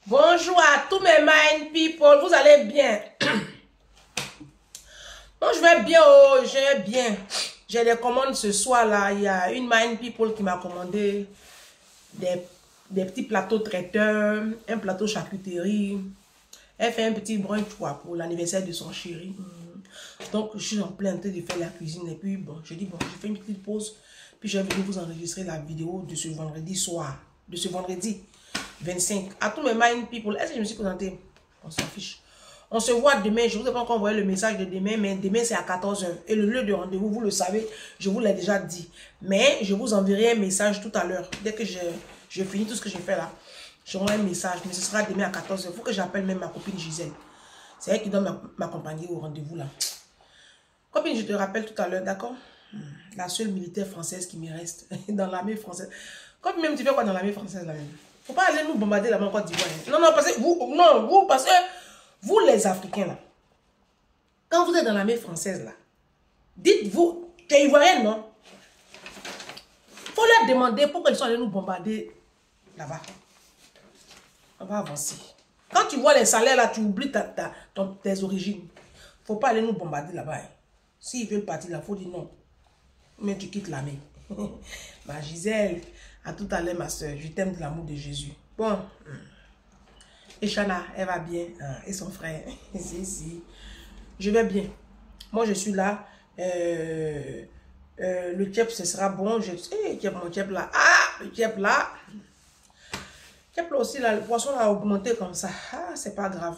Bonjour à tous mes mind people, vous allez bien? Moi je vais bien, oh, je vais bien. J'ai des commandes ce soir là, il y a une mind people qui m'a commandé des petits plateaux traiteurs, un plateau charcuterie. Elle fait un petit brunch pour l'anniversaire de son chéri. Donc je suis en plein train de faire la cuisine et puis bon, je dis bon, je fais une petite pause. Puis je vais venir vous enregistrer la vidéo de ce vendredi soir, de ce vendredi 25. À tous mes mind people, est-ce que je me suis présenté? On s'en fiche. On se voit demain. Je ne vous ai pas encore envoyé le message de demain, mais demain c'est à 14 h. Et le lieu de rendez-vous, vous le savez, je vous l'ai déjà dit. Mais je vous enverrai un message tout à l'heure. Dès que je finis tout ce que j'ai fait là, j'aurai un message. Mais ce sera demain à 14 h. Il faut que j'appelle même ma copine Gisèle. C'est elle qui doit m'accompagner au rendez-vous là. Copine, je te rappelle tout à l'heure, d'accord? La seule militaire française qui me reste dans l'armée française. Comme même tu fais quoi dans l'armée française là même? Faut pas aller nous bombarder là-bas en Côte d'Ivoire. Non, non, parce que vous les Africains là, quand vous êtes dans l'armée française là, dites-vous, tu es ivoirienne, non? Faut leur demander pourquoi ils sont allés nous bombarder là-bas. On va avancer. Quand tu vois les salaires là, tu oublies tes origines. Faut pas aller nous bombarder là-bas. Hein. S'ils veulent partir là, faut dire non. Mais tu quittes l'armée. Ma Gisèle, à tout à l'heure ma soeur, je t'aime de l'amour de Jésus. Bon. Et Chana, elle va bien. Et son frère. Si. Je vais bien. Moi, je suis là. Le tchèp, ce sera bon. Mon tchèp là. Ah, le tchèp là. Le tchèp là aussi, là, le poisson a augmenté comme ça. Ah, c'est pas grave.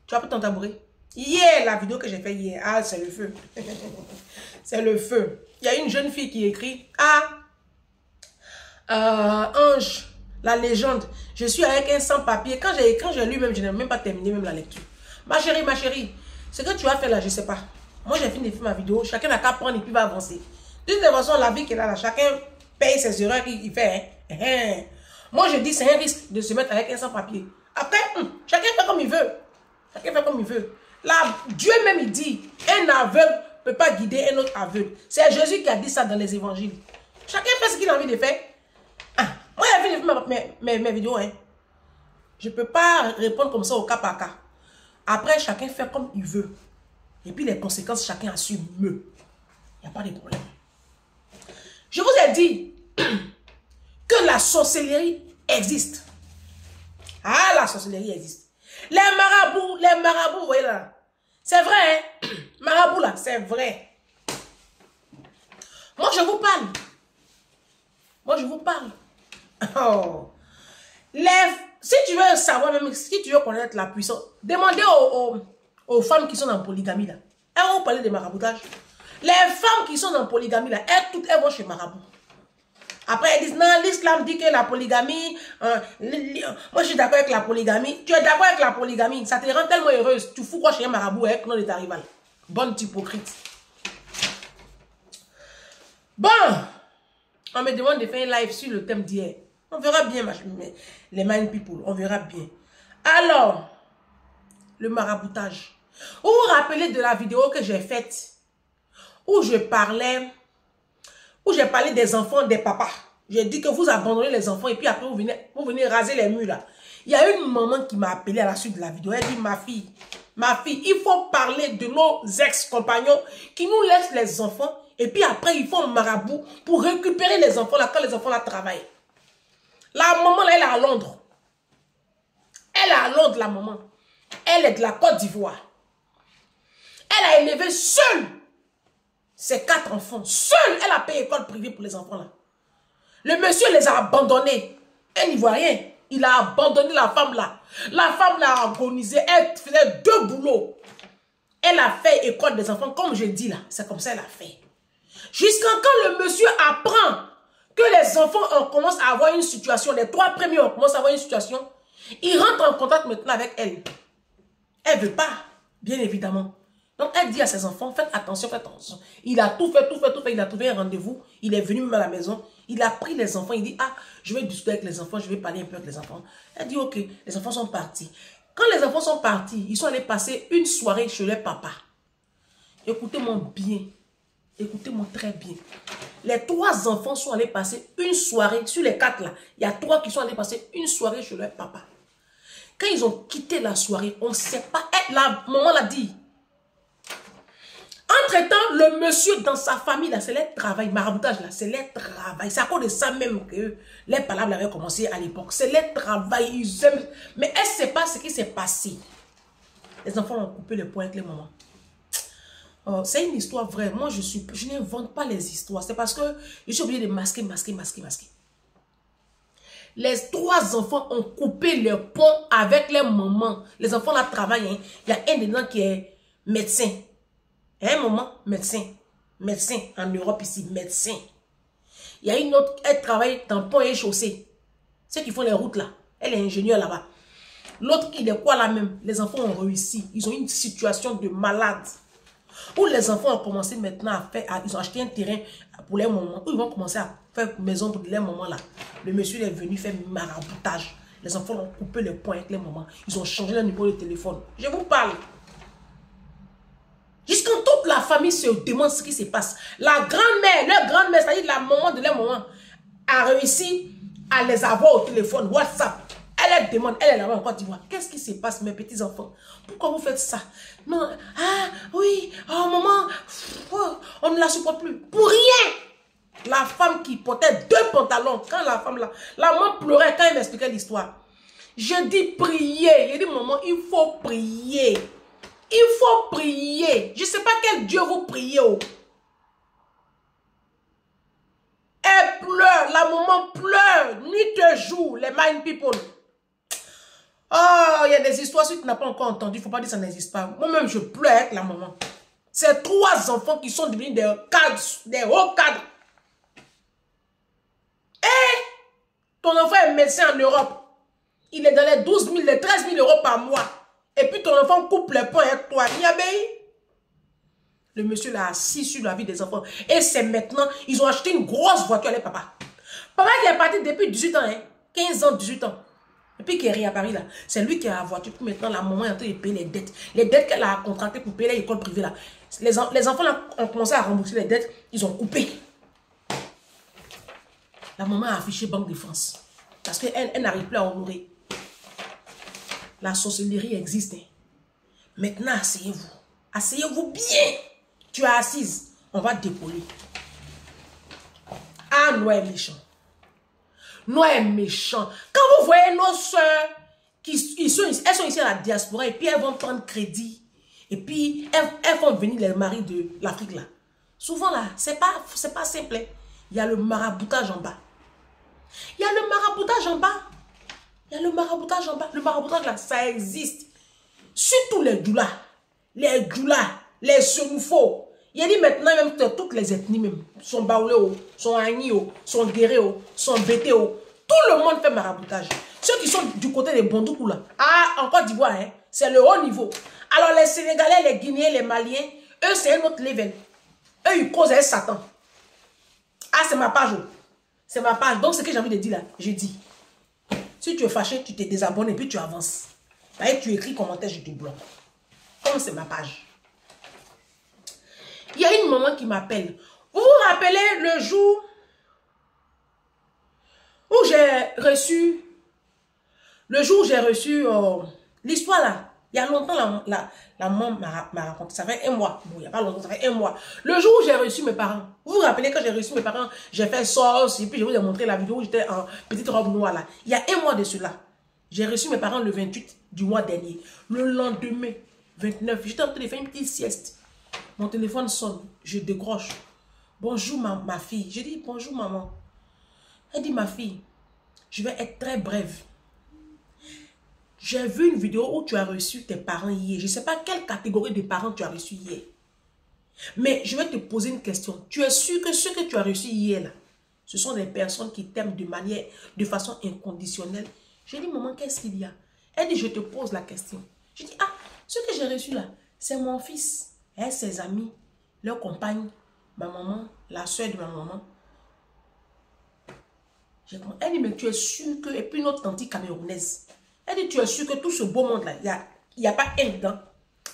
Tu as pris ton tabouret? Hier, la vidéo que j'ai fait hier. Ah, c'est le feu. C'est le feu. Il y a une jeune fille qui écrit. Ange, la légende. Je suis avec un sans-papier. Quand j'ai lu même, je n'ai même pas terminé même la lecture. Ma chérie, ce que tu as fait là, je ne sais pas. Moi, j'ai fini de faire ma vidéo. Chacun n'a qu'à prendre et puis va avancer. De toute façon, la vie qu'elle a là, chacun paye ses erreurs qu'il fait. Hein. Moi, je dis, c'est un risque de se mettre avec un sans-papier. Après, chacun fait comme il veut. Chacun fait comme il veut. Là, Dieu même, il dit, un aveugle ne peut pas guider un autre aveugle. C'est Jésus qui a dit ça dans les évangiles. Chacun fait ce qu'il a envie de faire. Moi, j'ai fini de faire mes vidéos. Hein. Je ne peux pas répondre comme ça au cas par cas. Après, chacun fait comme il veut. Et puis, les conséquences, chacun assume mieux. Il n'y a pas de problème. Je vous ai dit que la sorcellerie existe. Ah, la sorcellerie existe. Les marabouts, vous voyez là. C'est vrai, hein? Marabout là, c'est vrai. Moi, je vous parle. Oh. Si tu veux savoir, même si tu veux connaître la puissance, demandez aux femmes qui sont en polygamie là. Elles vont parler de maraboutage. Les femmes qui sont en polygamie là, elles vont chez marabout. Après, elles disent, non, l'islam dit que la polygamie, moi je suis d'accord avec la polygamie. Tu es d'accord avec la polygamie, ça te rend tellement heureuse. Tu fous quoi chez un marabout avec non de ta rivale. Bonne hypocrite. Bon, on me demande de faire un live sur le thème d'hier. On verra bien, les mind people, on verra bien. Alors, le maraboutage. Vous vous rappelez de la vidéo que j'ai faite, où j'ai parlé des enfants des papas. J'ai dit que vous abandonnez les enfants et puis après vous venez raser les murs là. Il y a une maman qui m'a appelé à la suite de la vidéo. Elle dit, ma fille, il faut parler de nos ex-compagnons qui nous laissent les enfants et puis après ils font marabout pour récupérer les enfants là quand les enfants là travaillent. La maman là, elle est à Londres. Elle est à Londres, la maman. Elle est de la Côte d'Ivoire. Elle a élevé seule ses 4 enfants. Seule, elle a payé école privée pour les enfants là. Le monsieur les a abandonnés. Un Ivoirien, il a abandonné la femme là. La femme l'a agonisé. Elle faisait 2 boulots. Elle a fait école des enfants, comme je dis là. C'est comme ça qu'elle a fait. Jusqu'à quand le monsieur apprend que les enfants commencent à avoir une situation, les 3 premiers on commence à avoir une situation, il rentre en contact maintenant avec elle. Elle ne veut pas, bien évidemment. Donc elle dit à ses enfants, faites attention, faites attention. Il a tout fait, il a trouvé un rendez-vous, il est venu même à la maison, il a pris les enfants, il dit, ah, je vais discuter avec les enfants, je vais parler un peu avec les enfants. Elle dit, ok, les enfants sont partis. Quand les enfants sont partis, ils sont allés passer une soirée chez leur papa. Écoutez-moi bien. Écoutez-moi très bien. Les 3 enfants sont allés passer une soirée, sur les 4 là, il y a 3 qui sont allés passer une soirée chez leur papa. Quand ils ont quitté la soirée, on ne sait pas. La maman l'a dit. Entre-temps, le monsieur dans sa famille, là, c'est leur travail. Maraboutage, là, c'est leur travail. C'est à cause de ça même que les palabres avaient commencé à l'époque. C'est leur travail. Ils aiment. Mais elle ne sait pas ce qui s'est passé. Les enfants ont coupé les poings avec les mamans. Oh, c'est une histoire vraie. Moi, je n'invente pas les histoires. C'est parce que je suis obligée de masquer. Les 3 enfants ont coupé les ponts avec les mamans. Les enfants là travaillent. Hein. Il y a un dedans qui est médecin. Un maman, médecin. Médecin en Europe ici, médecin. Il y a une autre, elle travaille dans pont et chaussée. Ceux qui font les routes là. Elle est ingénieure là-bas. L'autre, il est quoi là même? Les enfants ont réussi. Ils ont une situation de malade. Où les enfants ont commencé maintenant à faire, ils ont acheté un terrain pour les mamans. Où ils vont commencer à faire maison pour les mamans là. Le monsieur est venu faire maraboutage. Les enfants ont coupé les poings avec les mamans. Ils ont changé le numéro de téléphone. Je vous parle. Jusqu'à toute la famille se demande ce qui se passe. La grand-mère, leur grand-mère, c'est-à-dire la maman de leur maman, a réussi à les avoir au téléphone, WhatsApp. Elle demande, elle est là-bas en Côte d'Ivoire. Qu'est-ce qui se passe, mes petits enfants? Pourquoi vous faites ça? Non, ah oui, oh maman, on ne la supporte plus. Pour rien. La femme qui portait 2 pantalons, quand la femme là, la maman pleurait quand elle m'expliquait l'histoire. Je dis prier. Je dis maman, il faut prier. Il faut prier. Je ne sais pas quel Dieu vous priez. Oh. Elle pleure, la maman pleure, nuit et jour, les mind people. Oh, il y a des histoires, si tu n'as pas encore entendu, il ne faut pas dire que ça n'existe pas. Moi-même, je pleure avec la maman. C'est 3 enfants qui sont devenus des cadres, des hauts cadres. Et ton enfant est médecin en Europe. Il est dans les 12 000, les 13 000 euros par mois. Et puis ton enfant coupe les poings avec toi. Le monsieur l'a assis sur la vie des enfants. Et c'est maintenant, ils ont acheté une grosse voiture à les papa. Papa qui est parti depuis 18 ans, hein, 15 ans, 18 ans. Et puis qui est à Paris là. C'est lui qui a la voiture. Puis maintenant, la maman est en train de payer les dettes. Les dettes qu'elle a contractées pour payer l'école privée là. Les enfants là, ont commencé à rembourser les dettes. Ils ont coupé. La maman a affiché Banque de France. Parce qu'elle n'arrive plus à honorer. La sorcellerie existe. Hein. Maintenant, asseyez-vous. Asseyez-vous bien. Tu es assise. On va décoller. Ah, Noé est méchant. Noé est méchant. Quand vous voyez nos soeurs, elles sont ici à la diaspora et puis elles vont prendre crédit. Et puis, elles vont venir les maris de l'Afrique là. Souvent là, c'est pas simple. Hein. Il y a le maraboutage en bas. Il y a le maraboutage en bas. Il y a le maraboutage en bas. Le maraboutage là, ça existe. Surtout les doulas. Les Senoufos. Il y a dit maintenant même que toutes les ethnies même. Sont Baoulé, sont Agni, sont Guéré, sont Bété. Tout le monde fait maraboutage. Ceux qui sont du côté des Bondoukou là. Ah, en Côte d'Ivoire, hein, c'est le haut niveau. Alors les Sénégalais, les Guinéens, les Maliens, eux c'est un autre level. Eux ils causent un Satan. Ah, c'est ma page. C'est ma page. Donc ce que j'ai envie de dire là, je dis. Si tu es fâché, tu te désabonnes et puis tu avances. Et tu écris commentaire, je te bloque. Comme c'est ma page. Il y a une maman qui m'appelle. Vous vous rappelez le jour où j'ai reçu... Le jour où j'ai reçu l'histoire là. Il y a longtemps, la maman m'a raconté. Ça fait 1 mois. Bon, il n'y a pas longtemps, ça fait 1 mois. Le jour où j'ai reçu mes parents. Vous vous rappelez quand j'ai reçu mes parents, j'ai fait sauce. Et puis je vous ai montré la vidéo où j'étais en petite robe noire là. Il y a 1 mois de cela. J'ai reçu mes parents le 28 du mois dernier. Le lendemain, 29, j'étais en train de faire une petite sieste. Mon téléphone sonne. Je décroche. Bonjour ma fille. Je dis bonjour maman. Elle dit ma fille, je vais être très brève. J'ai vu une vidéo où tu as reçu tes parents hier. Je ne sais pas quelle catégorie de parents tu as reçu hier. Mais je vais te poser une question. Tu es sûr que ceux que tu as reçus hier, là, ce sont des personnes qui t'aiment de façon inconditionnelle? Je dis, maman, qu'est-ce qu'il y a? Elle dit, je te pose la question. Je dis, ah, ce que j'ai reçu là, c'est mon fils, et ses amis, leur compagne, ma maman, la soeur de ma maman. Elle dit, mais tu es sûr que... Et puis notre tante camerounaise. Elle dit, tu es sûr que tout ce beau monde-là, il n'y a pas un dedans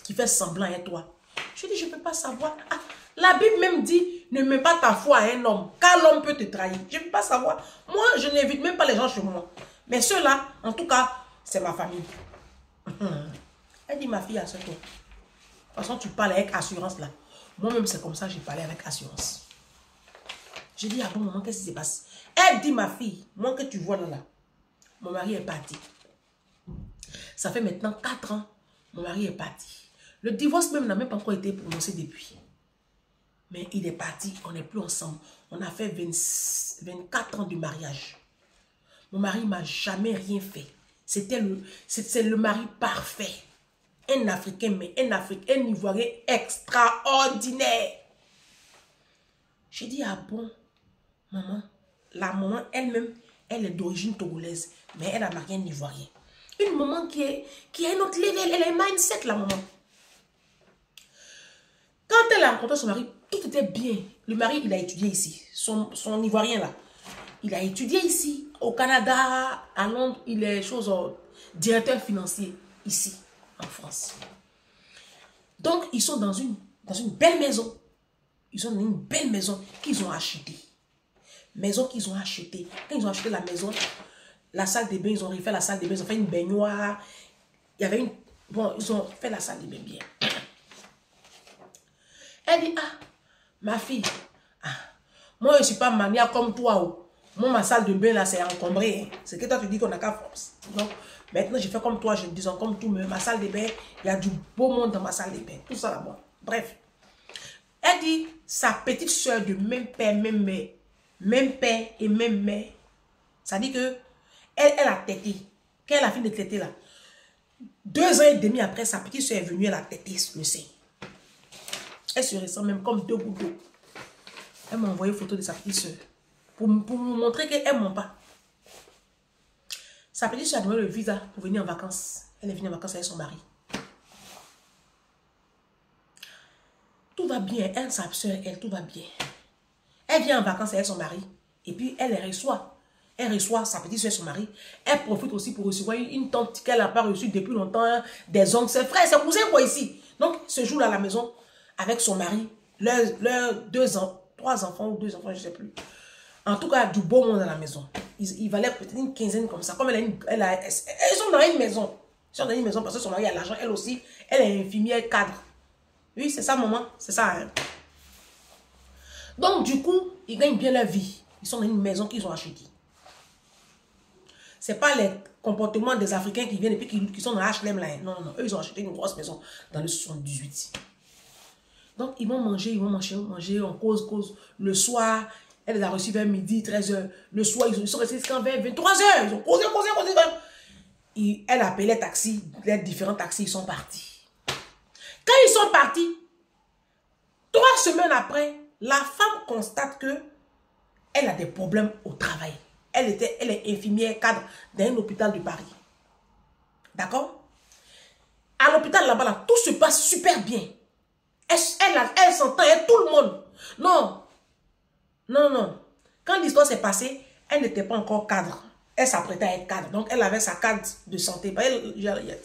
qui fait semblant à toi. Je dis, je ne peux pas savoir. Ah, la Bible même dit, ne mets pas ta foi à un homme, car l'homme peut te trahir. Je ne peux pas savoir. Moi, je n'invite même pas les gens chez moi. Mais ceux-là, en tout cas, c'est ma famille. Elle dit, ma fille, assure-toi. De toute façon, tu parles avec assurance là. Moi-même, c'est comme ça, j'ai parlé avec assurance. J'ai dit, ah bon, maman, qu'est-ce qui se passe? Elle dit, ma fille, moi que tu vois là, mon mari est parti. Ça fait maintenant 4 ans, mon mari est parti. Le divorce même n'a même pas encore été prononcé depuis. Mais il est parti, on n'est plus ensemble. On a fait 24 ans de mariage. Mon mari ne m'a jamais rien fait. C'est le mari parfait. Un Africain, mais un Ivoirien extraordinaire. J'ai dit, ah bon, maman, la maman elle-même, elle est d'origine togolaise, mais elle a marié un Ivoirien. Une maman qui a un autre level, elle a un mindset, la maman. Quand elle a rencontré son mari, tout était bien. Le mari, il a étudié ici. Son Ivoirien, là. Il a étudié ici, au Canada, à Londres. Il est directeur financier, ici, en France. Donc, ils sont dans une belle maison. Ils sont dans une belle maison qu'ils ont achetée. Maison qu'ils ont achetée. Quand ils ont acheté la maison, la salle de bain, ils ont refait la salle de bain. Ils ont fait une baignoire. Il y avait une... Bon, ils ont fait la salle de bain bien. Elle dit, ah, ma fille, ah, moi je ne suis pas manière comme toi. Oh. Moi, ma salle de bain là, c'est encombré. Hein. C'est que toi, tu dis qu'on n'a qu'à force. Donc, maintenant, je fais comme toi, je dis comme tout, mais ma salle de bain, il y a du beau monde dans ma salle de bain. Tout ça là-bas. Bref. Elle dit, sa petite soeur de même père, même mère, même père et même mère, ça dit que elle a tété. Quand elle a fini de téter là, 2 ans et demi après, sa petite soeur est venue, elle a tété le sein. Elle se ressent même comme 2 gouttes d'eau. Elle m'a envoyé une photo de sa petite soeur. Pour me montrer qu'elle ne ment pas. Sa petite soeur a demandé le visa pour venir en vacances. Elle est venue en vacances avec son mari. Tout va bien. Elle, sa soeur, elle, tout va bien. Elle vient en vacances avec son mari. Et puis, elle reçoit. Elle reçoit sa petite soeur et son mari. Elle profite aussi pour recevoir une tante qu'elle n'a pas reçue depuis longtemps. Des oncles, ses frères, ses cousins, quoi, ici. Donc, ce jour-là, à la maison, avec son mari, leurs 3 enfants ou 2 enfants, je ne sais plus. En tout cas, du beau monde à la maison. Il valait peut-être une quinzaine comme ça. Comme elles sont dans une maison. Ils sont dans une maison parce que son mari a l'argent. Elle aussi, elle est infirmière cadre. Oui, c'est ça, maman. C'est ça. Hein? Donc, du coup, ils gagnent bien leur vie. Ils sont dans une maison qu'ils ont achetée. Ce n'est pas les comportements des Africains qui viennent et puis qui sont dans HLM là. Non, non, non. Eux, ils ont acheté une grosse maison dans le 78. Donc, ils vont manger, on cause. Le soir, elle les a reçus vers midi, 13h. Le soir, ils sont restés jusqu'à 23h. Ils ont causé. Elle a appelé les taxis, les différents taxis, ils sont partis. Quand ils sont partis, 3 semaines après, la femme constate que elle a des problèmes au travail. Elle est infirmière cadre dans un hôpital de Paris. D'accord? À l'hôpital là-bas, là, tout se passe super bien. Elle s'entend avec tout le monde. Non. Quand l'histoire s'est passée, elle n'était pas encore cadre. Elle s'apprêtait à être cadre. Donc, elle avait sa cadre de santé.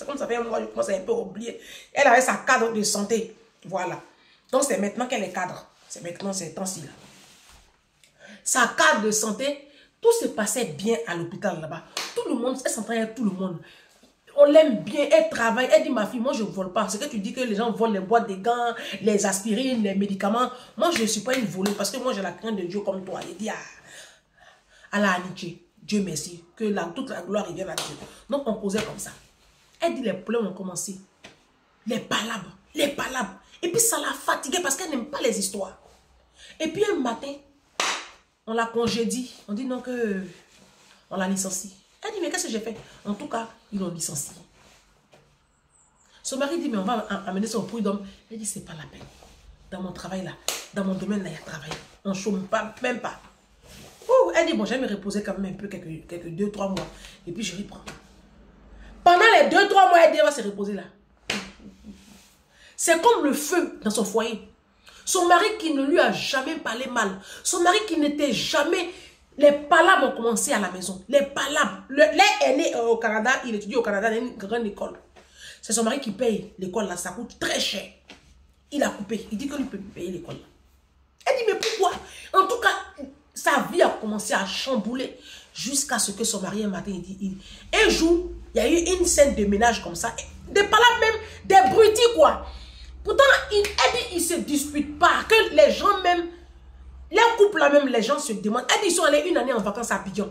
Comme ça fait un mois, je commence à un peu oublier. Elle avait sa cadre de santé. Voilà. Donc, c'est maintenant qu'elle est cadre. C'est maintenant, c'est temps-ci là. Sa cadre de santé, tout se passait bien à l'hôpital là-bas. Tout le monde, elle s'entend avec tout le monde. On l'aime bien, elle travaille. Elle dit, ma fille, moi je ne vole pas. C'est que tu dis que les gens volent les boîtes de gants, les aspirines, les médicaments. Moi, je ne suis pas une voleuse parce que moi, j'ai la crainte de Dieu comme toi. Elle dit, à la amitié, Dieu merci, que toute la gloire revienne à Dieu. Donc, on causait comme ça. Elle dit, les problèmes ont commencé. Les palabres. Et puis, ça l'a fatiguée parce qu'elle n'aime pas les histoires. Et puis, un matin, on l'a congédie. On dit non que on la licencie. Elle dit, mais qu'est-ce que j'ai fait? En tout cas, ils l'ont licencié. Son mari dit, mais on va amener ça au prud'homme. Elle dit, c'est pas la peine. Dans mon travail là, dans mon domaine là, il y a travail. On ne chôme pas, même pas. Ouh, elle dit, bon, j'aime me reposer quand même un peu, quelques 2-3 mois. Et puis je reprends. Pendant les 2-3 mois, elle dit, elle va se reposer là. C'est comme le feu dans son foyer. Son mari qui ne lui a jamais parlé mal. Son mari qui n'était jamais... Les palabres ont commencé à la maison. Les palabres. Là, elle est au Canada. Il étudie au Canada dans une grande école. C'est son mari qui paye l'école là. Ça coûte très cher. Il a coupé. Il dit qu'il peut payer l'école là. Elle dit, mais pourquoi? En tout cas, sa vie a commencé à chambouler. Jusqu'à ce que son mari un matin, il dit... Un jour, il y a eu une scène de ménage comme ça. Des palabres même, des bruitis quoi. Pourtant, elle dit, ils ne se disputent pas. Que les gens même, les couples là même, les gens se demandent. Elle dit, ils sont allés une année en vacances à Abidjan.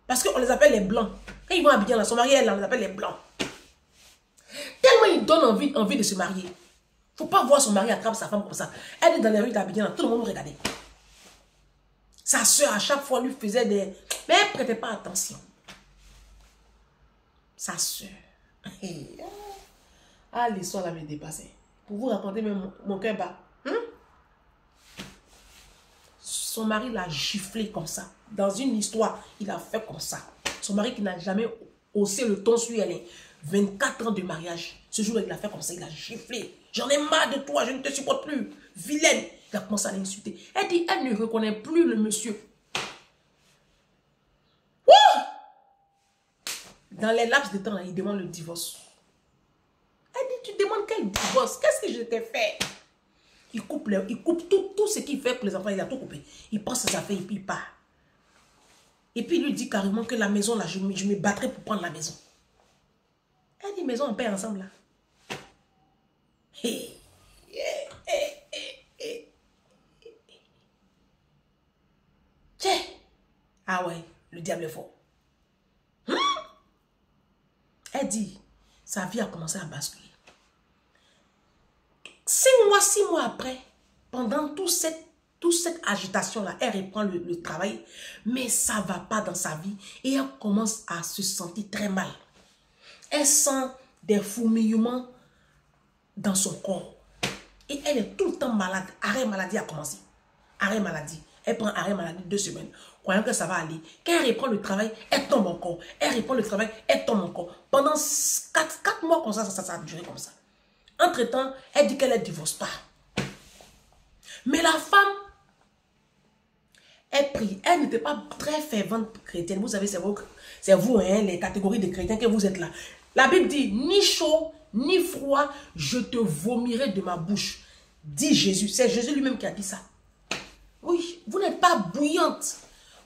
Parce qu'on les appelle les blancs. Quand ils vont à Abidjan, là, son mari, elle, on les appelle les blancs. Tellement ils donnent envie de se marier. Il ne faut pas voir son mari attraper sa femme comme ça. Elle est dans les rues d'Abidjan, tout le monde nous regardait. Sa soeur, à chaque fois, lui faisait des... Mais elle ne prêtait pas attention. Sa soeur. Ah, l'histoire là me dépassait. Pour vous raconter, même mon cœur bat. Son mari l'a giflé comme ça. Dans une histoire, il a fait comme ça. Son mari qui n'a jamais haussé le ton sur elle. 24 ans de mariage. Ce jour-là, il a fait comme ça. Il a giflé. J'en ai marre de toi. Je ne te supporte plus. Vilaine. Il a commencé à l'insulter. Elle dit, elle ne reconnaît plus le monsieur. Wouh! Dans les laps de temps, là, il demande le divorce. Elle dit, tu demandes quel divorce? Qu'est-ce que je t'ai fait? Il coupe tout ce qu'il fait pour les enfants. Il a tout coupé. Il prend ses affaires et puis il part. Et puis il lui dit carrément que la maison, là, je me battrai pour prendre la maison. Elle dit, maison, on paie ensemble, là. Tiens. Ah ouais, le diable est fort. Elle dit, sa vie a commencé à basculer. 6 mois après, pendant toute cette agitation-là, elle reprend le travail, mais ça ne va pas dans sa vie et elle commence à se sentir très mal. Elle sent des fourmillements dans son corps et elle est tout le temps malade. Arrêt maladie a commencé. Arrêt maladie. Elle prend arrêt maladie 2 semaines, croyant que ça va aller. Quand elle reprend le travail, elle tombe encore. Elle reprend le travail, elle tombe encore. Pendant 4 mois comme ça a duré comme ça. Entre-temps, elle dit qu'elle ne divorce pas. Mais la femme, elle prie. Elle n'était pas très fervente chrétienne. Vous savez, c'est vous, hein, les catégories de chrétiens que vous êtes là. La Bible dit, ni chaud, ni froid, je te vomirai de ma bouche. Dit Jésus. C'est Jésus lui-même qui a dit ça. Oui, vous n'êtes pas bouillante.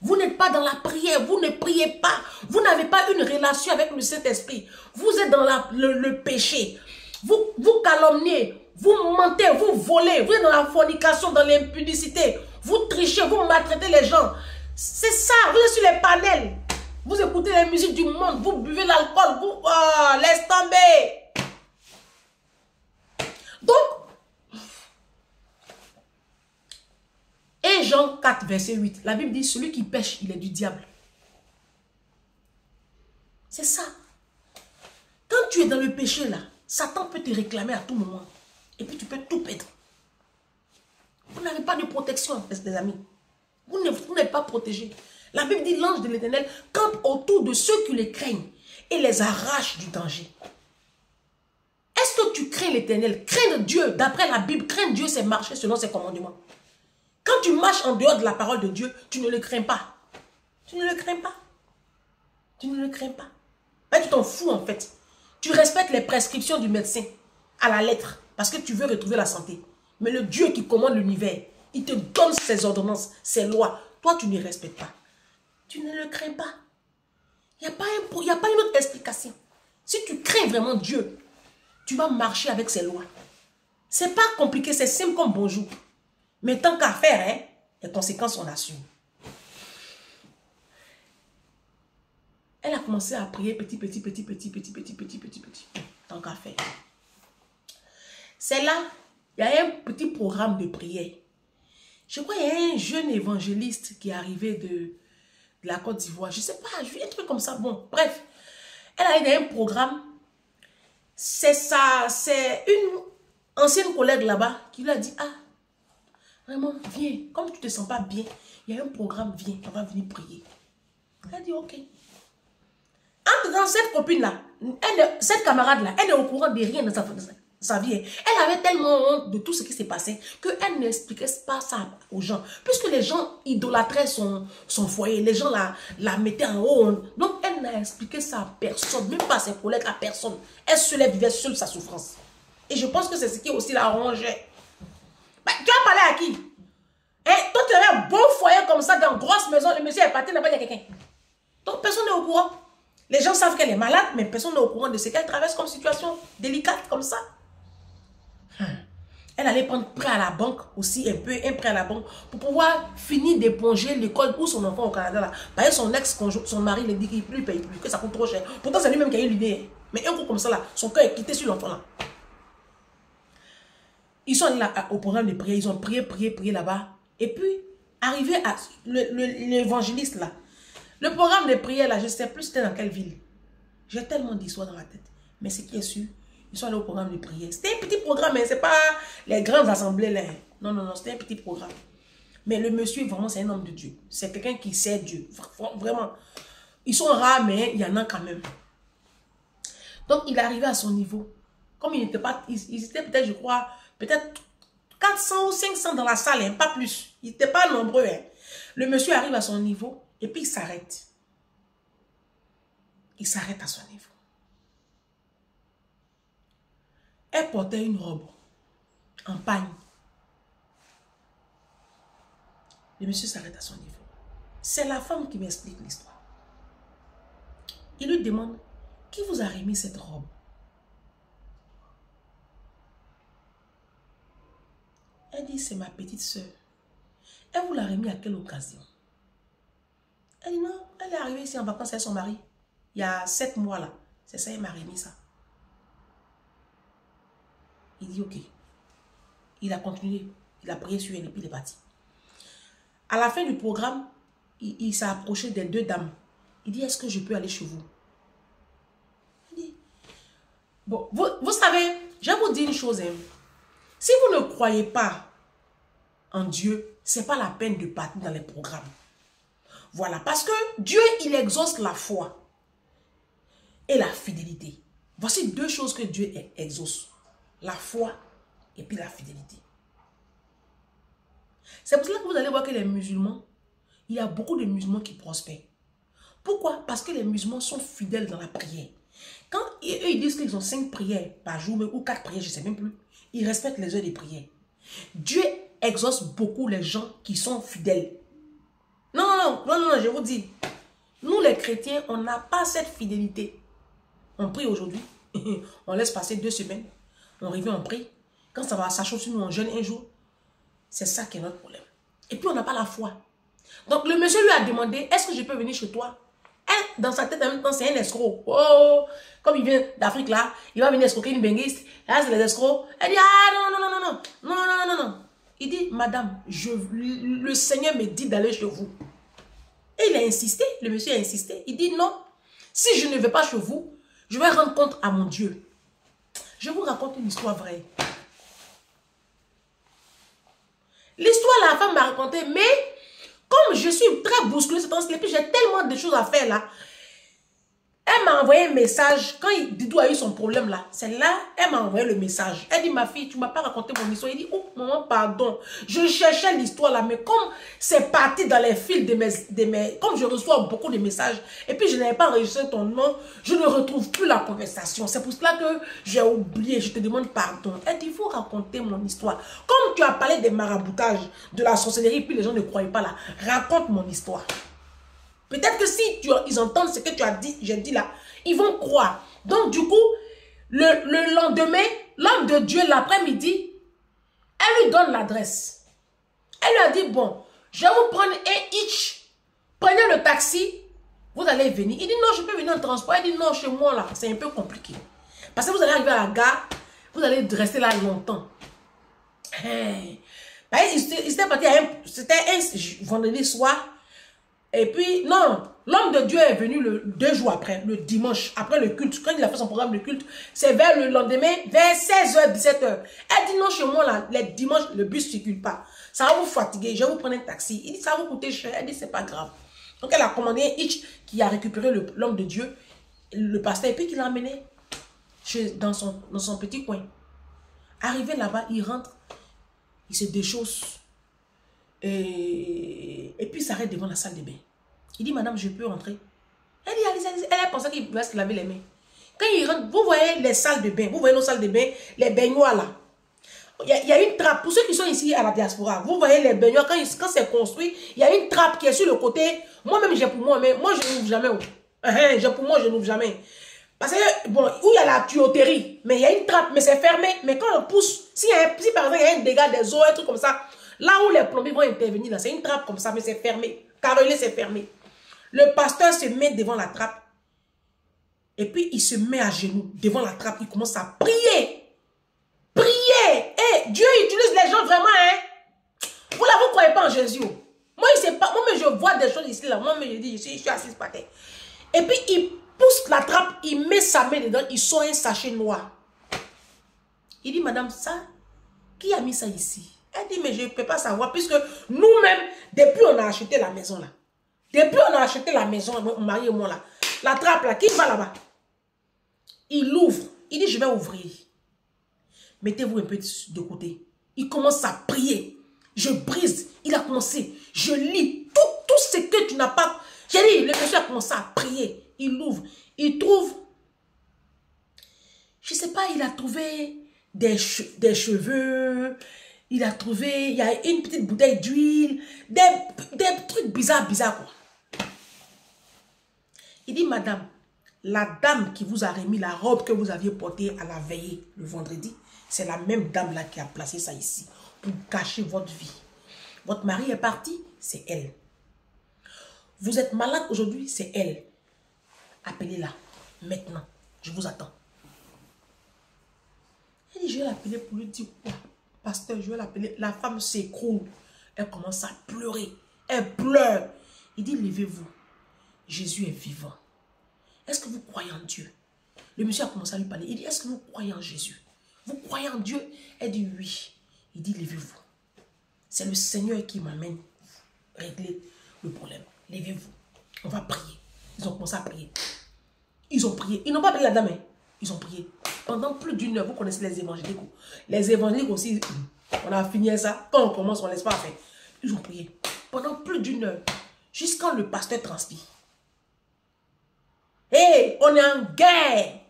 Vous n'êtes pas dans la prière. Vous ne priez pas. Vous n'avez pas une relation avec le Saint-Esprit. Vous êtes dans le péché. Vous calomniez, vous mentez, vous volez, vous êtes dans la fornication, dans l'impudicité, vous trichez, vous maltraitez les gens. C'est ça, vous êtes sur les panels, vous écoutez les musiques du monde, vous buvez l'alcool, vous... Oh, laisse tomber. Donc, et Jean 4, verset 8, la Bible dit, celui qui pêche, il est du diable. C'est ça. Quand tu es dans le péché là, Satan peut te réclamer à tout moment. Et puis tu peux tout perdre. Vous n'avez pas de protection, les amis. Vous n'êtes pas protégés. La Bible dit, l'ange de l'Éternel campe autour de ceux qui les craignent et les arrache du danger. Est-ce que tu crains l'Éternel? Craindre Dieu, d'après la Bible, craindre Dieu, c'est marcher selon ses commandements. Quand tu marches en dehors de la parole de Dieu, tu ne le crains pas. Tu ne le crains pas. Tu ne le crains pas. Mais tu t'en fous en fait. Tu respectes les prescriptions du médecin à la lettre parce que tu veux retrouver la santé. Mais le Dieu qui commande l'univers, il te donne ses ordonnances, ses lois. Toi, tu ne respectes pas. Tu ne le crains pas. Il n'y a pas une autre explication. Si tu crains vraiment Dieu, tu vas marcher avec ses lois. C'est pas compliqué, c'est simple comme bonjour. Mais tant qu'à faire, hein, les conséquences, on assume. Elle a commencé à prier petit. Tant qu'à faire. C'est là, il y a un petit programme de prière. Je crois qu'il y a un jeune évangéliste qui est arrivé de la Côte d'Ivoire. Je ne sais pas, je vis un truc comme ça. Bon, bref. Elle a eu un programme. C'est une ancienne collègue là-bas qui lui a dit, ah, vraiment, viens. Comme tu ne te sens pas bien, il y a un programme, viens, on va venir prier. Elle a dit, ok. Dans cette copine-là, cette camarade-là, elle est au courant de rien de sa vie. Elle avait tellement honte de tout ce qui s'est passé qu'elle n'expliquait pas ça aux gens. Puisque les gens idolâtraient son foyer, les gens la mettaient en haut. Donc elle n'a expliqué ça à personne, même pas à ses collègues, à personne. Elle se vivait seule sa souffrance. Et je pense que c'est ce qui aussi l'arrangeait. Bah, tu as parlé à qui? Toi, tu avais un beau foyer comme ça dans une grosse maison, le monsieur est parti, n'a pas dit à quelqu'un. Donc personne n'est au courant. Les gens savent qu'elle est malade, mais personne n'est au courant de ce qu'elle traverse comme situation délicate comme ça. Elle allait prendre prêt à la banque aussi, un prêt à la banque, pour pouvoir finir d'éponger l'école où son enfant au Canada. Là. Parce que son ex-conjoint, son mari, lui dit qu'il ne paye plus, que ça coûte trop cher. Pourtant, c'est lui-même qui a eu l'idée. Mais un coup comme ça, là, son cœur est quitté sur l'enfant. Là. Ils sont allés là, au programme de prière, ils ont prié là-bas. Et puis, arrivé à l'évangéliste là, le programme de prière là, je ne sais plus c'était dans quelle ville. J'ai tellement d'histoires dans la tête. Mais ce qui est sûr, ils sont allés au programme de prière. C'était un petit programme, mais ce n'est pas les grandes assemblées là. Non, non, non, c'était un petit programme. Mais le monsieur, vraiment, c'est un homme de Dieu. C'est quelqu'un qui sait Dieu. Vraiment. Ils sont rares, mais il y en a quand même. Donc, il est arrivé à son niveau. Comme il n'était pas... Ils étaient peut-être, je crois, peut-être 400 ou 500 dans la salle, hein, pas plus. Ils n'étaient pas nombreux. Hein. Le monsieur arrive à son niveau et puis il s'arrête. Il s'arrête à son niveau. Elle portait une robe en pagne. Le monsieur s'arrête à son niveau. C'est la femme qui m'explique l'histoire. Il lui demande, qui vous a remis cette robe? Elle dit, c'est ma petite soeur. Elle vous l'a remis à quelle occasion? Elle dit, non, elle est arrivée ici en vacances avec son mari. Il y a 7 mois là. C'est ça, elle m'a remis ça. Il dit, ok. Il a continué. Il a prié sur elle et puis il est parti. À la fin du programme, il s'est approché des 2 dames. Il dit, est-ce que je peux aller chez vous? Il dit, bon, vous savez, je vais vous dire une chose. Hein. Si vous ne croyez pas en Dieu, ce n'est pas la peine de partir dans les programmes. Voilà, parce que Dieu, il exauce la foi et la fidélité. Voici 2 choses que Dieu exauce. La foi et puis la fidélité. C'est pour cela que vous allez voir que les musulmans, il y a beaucoup de musulmans qui prospèrent. Pourquoi? Parce que les musulmans sont fidèles dans la prière. Quand eux, ils disent qu'ils ont 5 prières par jour, ou 4 prières, je ne sais même plus, ils respectent les heures des prières. Dieu exauce beaucoup les gens qui sont fidèles. Non, je vous dis, nous les chrétiens, on n'a pas cette fidélité. On prie aujourd'hui, on laisse passer 2 semaines, on revient, on prie. Quand ça va s'achauffer sur nous, on jeûne un jour. C'est ça qui est notre problème. Et puis on n'a pas la foi. Donc le monsieur lui a demandé, est-ce que je peux venir chez toi? Elle, dans sa tête en même temps, c'est un escroc. Oh, comme il vient d'Afrique là, il va venir escroquer une benguiste. Là, c'est les escrocs. Elle dit, ah non. Il dit, madame, le Seigneur me dit d'aller chez vous. Et il a insisté, le monsieur a insisté. Il dit, non, si je ne vais pas chez vous, je vais rendre compte à mon Dieu. Je vous raconte une histoire vraie. L'histoire, la femme m'a raconté, mais comme je suis très bousculée ce temps-ci, et puis j'ai tellement de choses à faire là, elle m'a envoyé un message, quand Didou a eu son problème là, c'est là, elle m'a envoyé le message. Elle dit, ma fille, tu ne m'as pas raconté mon histoire. Il dit, oh maman, pardon, je cherchais l'histoire là, mais comme c'est parti dans les fils de mes, comme je reçois beaucoup de messages, et puis je n'avais pas enregistré ton nom, je ne retrouve plus la conversation. C'est pour cela que j'ai oublié, je te demande pardon. Elle dit, il faut raconter mon histoire. Comme tu as parlé des maraboutages, de la sorcellerie, puis les gens ne croyaient pas là, raconte mon histoire. Peut-être que si ils entendent ce que tu as dit, j'ai dit là, ils vont croire. Donc du coup, le lendemain, l'homme de Dieu, l'après-midi, elle lui donne l'adresse. Elle lui a dit, bon, je vais vous prendre un hitch, prenez le taxi, vous allez venir. Il dit, non, je peux venir en transport. Elle dit, non, chez moi là, c'est un peu compliqué. Parce que vous allez arriver à la gare, vous allez rester là longtemps. Il s'était parti, c'était un vendredi soir. Et puis, non, l'homme de Dieu est venu 2 jours après, le dimanche, après le culte. Quand il a fait son programme de culte, c'est vers le lendemain, vers 16h, 17h. Elle dit non, chez moi, là, les dimanches, le bus ne circule pas. Ça va vous fatiguer, je vais vous prendre un taxi. Il dit, ça va vous coûter cher. Elle dit, c'est pas grave. Donc, elle a commandé un hitch qui a récupéré l'homme de Dieu, le pasteur, et puis qui l'a emmené dans son petit coin. Arrivé là-bas, il rentre, il se déchausse. Et puis il s'arrête devant la salle de bain. Il dit, madame, je peux rentrer? Elle dit, allez. Elle pensait qu'il va se laver les mains. Quand il rentre, vous voyez les salles de bain, vous voyez nos salles de bain, les baignoires là. Il y a une trappe. Pour ceux qui sont ici à la diaspora, vous voyez les baignoires, quand c'est construit, il y a une trappe qui est sur le côté. Moi-même, j'ai pour moi, mais moi, je n'ouvre jamais. Pour moi, je n'ouvre jamais. Parce que, bon, où il y a la tuyauterie, mais il y a une trappe, mais c'est fermé. Mais quand on pousse, si par exemple, il y a un dégât des eaux, un truc comme ça, là où les plombiers vont intervenir, là, c'est une trappe comme ça, mais c'est fermé. Carrelé, c'est fermé. Le pasteur se met devant la trappe. Et puis, il se met à genoux devant la trappe. Il commence à prier. Prier. Eh, Dieu utilise les gens vraiment, hein. Vous là, vous ne croyez pas en Jésus. Moi, il sait pas. Moi, mais je vois des choses ici, là. Moi, mais je dis, je suis assise par terre. Et puis, il pousse la trappe, il met sa main dedans, il sort un sachet noir. Il dit, madame, ça, qui a mis ça ici? Elle dit, mais je ne peux pas savoir, puisque nous-mêmes, depuis on a acheté la maison, là. Depuis on a acheté la maison, mon mari et moi, là. La trappe, là, qui va là-bas? Il ouvre. Il dit, je vais ouvrir. Mettez-vous un peu de côté. Il commence à prier. Je brise. Il a commencé. Je lis tout ce que tu n'as pas. J'ai dit, le monsieur a commencé à prier. Il ouvre. Il trouve. Je ne sais pas, il a trouvé des cheveux. Il a trouvé. Il y a une petite bouteille d'huile. Des trucs bizarres, quoi. Il dit, madame, la dame qui vous a remis la robe que vous aviez portée à la veillée le vendredi, c'est la même dame là qui a placé ça ici pour cacher votre vie. Votre mari est parti, c'est elle. Vous êtes malade aujourd'hui, c'est elle. Appelez-la maintenant. Je vous attends. Elle dit, je vais l'appeler pour lui dire quoi? Pasteur, je vais l'appeler. La femme s'écroule. Elle commence à pleurer. Elle pleure. Il dit, levez-vous. Jésus est vivant. Est-ce que vous croyez en Dieu? Le monsieur a commencé à lui parler. Il dit, est-ce que vous croyez en Jésus? Vous croyez en Dieu? Elle dit, oui. Il dit, levez-vous. C'est le Seigneur qui m'amène régler le problème. Levez-vous. On va prier. Ils ont commencé à prier. Ils ont prié. Ils n'ont pas prié la dame. Hein. Ils ont prié. Pendant plus d'une heure, vous connaissez les évangéliques. Les évangéliques aussi, on a fini ça. Quand on commence, on ne laisse pas faire. Ils ont prié. Pendant plus d'une heure. Jusqu'à le pasteur transpire. Hé, hey, on est en guerre.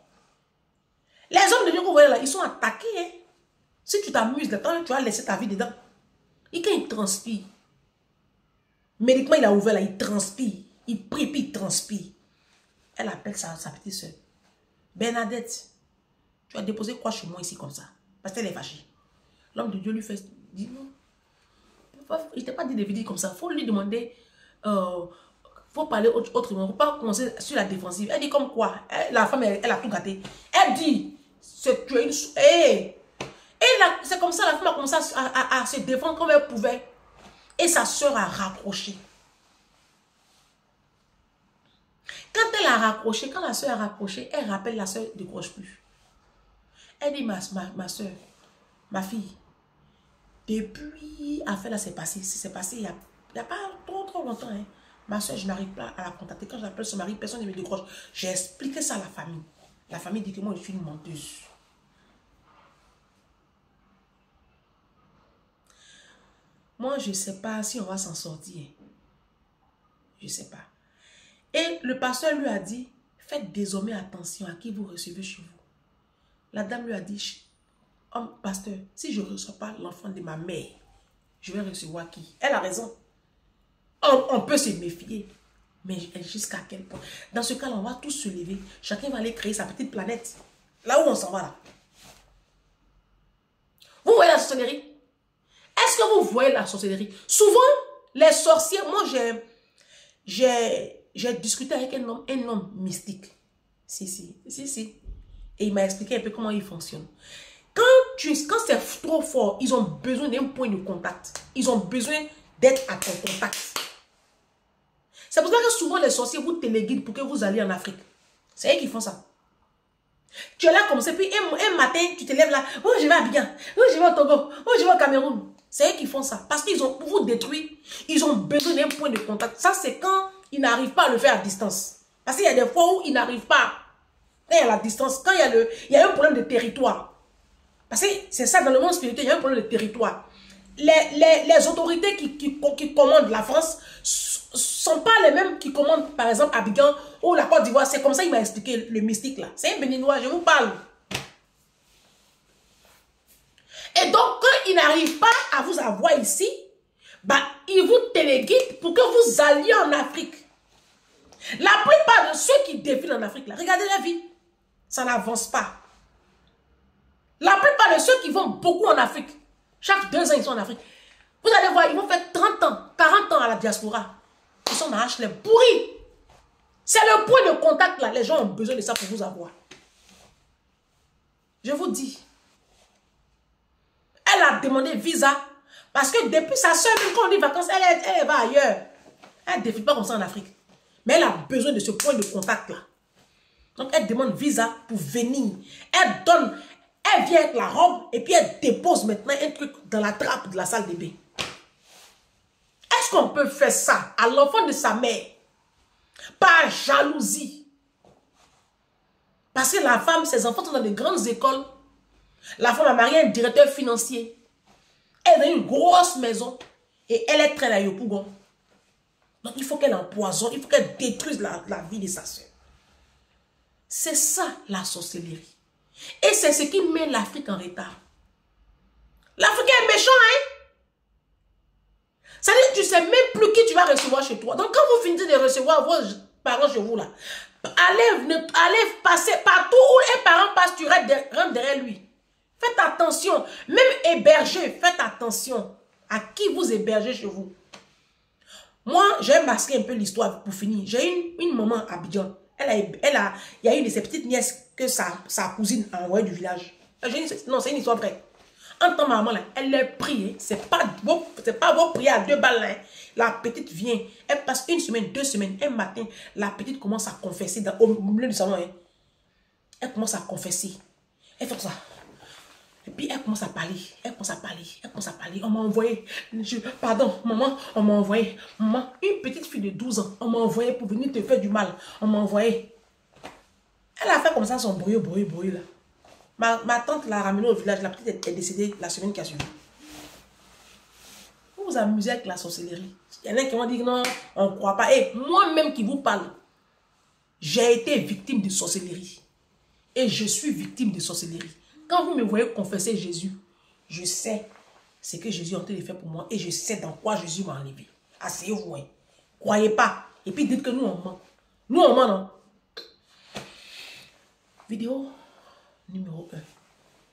Les hommes de Dieu que vous voyez là, ils sont attaqués. Hein. Si tu t'amuses là-dedans, tu vas laisser ta vie dedans. Et quand il transpire, médicalement il a ouvert là, il transpire. Il prie, puis il transpire. Elle appelle sa petite soeur. Bernadette, tu as déposé quoi chez moi ici comme ça? Parce qu'elle est fâchée. L'homme de Dieu lui fait, dit non. Il ne t'a pas dit de venir comme ça. Il faut lui demander, faut parler autrement. Il ne faut pas commencer sur la défensive. Elle dit comme quoi? La femme, elle a tout gâté. Elle dit, c'est une... Hey. Et c'est comme ça, la femme a commencé à se défendre comme elle pouvait. Et sa soeur a raccroché. Quand elle a raccroché, quand la soeur a raccroché, elle rappelle la soeur ne décroche plus. Elle dit, ma soeur, ma fille, depuis affaire là, c'est passé il n'y a pas trop longtemps. Hein. Ma soeur, je n'arrive pas à la contacter. Quand j'appelle son mari, personne ne me décroche. J'ai expliqué ça à la famille. La famille dit que moi, je suis une menteuse. Moi, je ne sais pas si on va s'en sortir. Je ne sais pas. Et le pasteur lui a dit, faites désormais attention à qui vous recevez chez vous. La dame lui a dit, oh, pasteur, si je ne reçois pas l'enfant de ma mère, je vais recevoir qui? Elle a raison. On peut se méfier. Mais jusqu'à quel point? Dans ce cas-là, on va tous se lever. Chacun va aller créer sa petite planète. Là où on s'en va là. Vous voyez la sorcellerie? Est-ce que vous voyez la sorcellerie? Souvent, les sorciers, moi j'ai discuté avec un homme mystique. Si. Et il m'a expliqué un peu comment il fonctionne. Quand c'est trop fort, ils ont besoin d'un point de contact. Ils ont besoin d'être à ton contact. C'est pour ça que souvent les sorciers vous téléguident pour que vous alliez en Afrique. C'est eux qui font ça. Tu es là comme ça, puis un matin, tu te lèves là. Oh, je vais à Abidjan. Oh, je vais au Togo. Oh, je vais au Cameroun. C'est eux qui font ça. Parce qu'ils ont, pour vous détruire, ils ont besoin d'un point de contact. Ça, c'est quand ils n'arrivent pas à le faire à distance. Parce qu'il y a des fois où ils n'arrivent pas. Quand il y a la distance, quand il y a un problème de territoire. Parce que c'est ça, dans le monde spirituel, il y a un problème de territoire. Les autorités qui commandent la France ne sont pas les mêmes qui commandent, par exemple, Abidjan ou la Côte d'Ivoire. C'est comme ça qu'il m'a expliqué le mystique là. C'est un béninois, je vous parle. Et donc, quand il n'arrive pas à vous avoir ici, bah, il vous téléguide pour que vous alliez en Afrique. La plupart de ceux qui défilent en Afrique, là, regardez la vie. Ça n'avance pas. La plupart de ceux qui vont beaucoup en Afrique, chaque 2 ans, ils sont en Afrique. Vous allez voir, ils vont faire 30 ans, 40 ans à la diaspora. Ils sont dans HLM pourris. C'est le point de contact là. Les gens ont besoin de ça pour vous avoir. Je vous dis. Elle a demandé visa. Parce que depuis sa soeur, même quand on dit vacances, elle va ailleurs. Elle ne défile pas comme ça en Afrique. Mais elle a besoin de ce point de contact là. Donc elle demande visa pour venir. Elle vient avec la robe et puis elle dépose maintenant un truc dans la trappe de la salle de bain. Est-ce qu'on peut faire ça à l'enfant de sa mère? Par jalousie. Parce que la femme, ses enfants sont dans de grandes écoles. La femme a marié un directeur financier. Elle est dans une grosse maison. Et elle est très là au Pougon. Donc il faut qu'elle empoisonne, il faut qu'elle détruise la vie de sa soeur. C'est ça la sorcellerie. Et c'est ce qui met l'Afrique en retard. L'Africain est méchant, hein? Ça veut dire que tu ne sais même plus qui tu vas recevoir chez toi. Donc quand vous finissez de recevoir vos parents chez vous là, allez passer partout où un parent passe, tu rentres derrière lui. Faites attention. Même héberger, faites attention à qui vous hébergez chez vous. Moi, j'ai masqué un peu l'histoire pour finir. J'ai une maman à Abidjan. Il y a une de ses petites nièces que sa cousine a envoyé du village. Non, c'est une histoire vraie. En tant que maman, là, elle les prie. C'est pas vos prières à 2 balles. Là, hein. La petite vient. Elle passe 1 semaine, 2 semaines. Un matin, la petite commence à confesser au milieu du salon. Hein. Elle commence à confesser. Elle fait ça. Et puis elle commence à parler. Elle commence à parler. On m'a envoyé. Pardon, maman, on m'a envoyé. Maman, une petite fille de 12 ans. On m'a envoyé pour venir te faire du mal. On m'a envoyé. Elle a fait comme ça son bruit là. Ma tante l'a ramenée au village. La petite est décédée la semaine qui a suivi. Vous vous amusez avec la sorcellerie. Il y en a qui vont dire non, on ne croit pas. Et moi-même qui vous parle, j'ai été victime de sorcellerie. Et je suis victime de sorcellerie. Quand vous me voyez confesser Jésus, je sais ce que Jésus a en train de faire pour moi et je sais dans quoi Jésus m'a enlevé. Asseyez-vous, hein. Croyez pas. Et puis dites que nous, on ment. Nous, on ment, non? Vidéo numéro 1.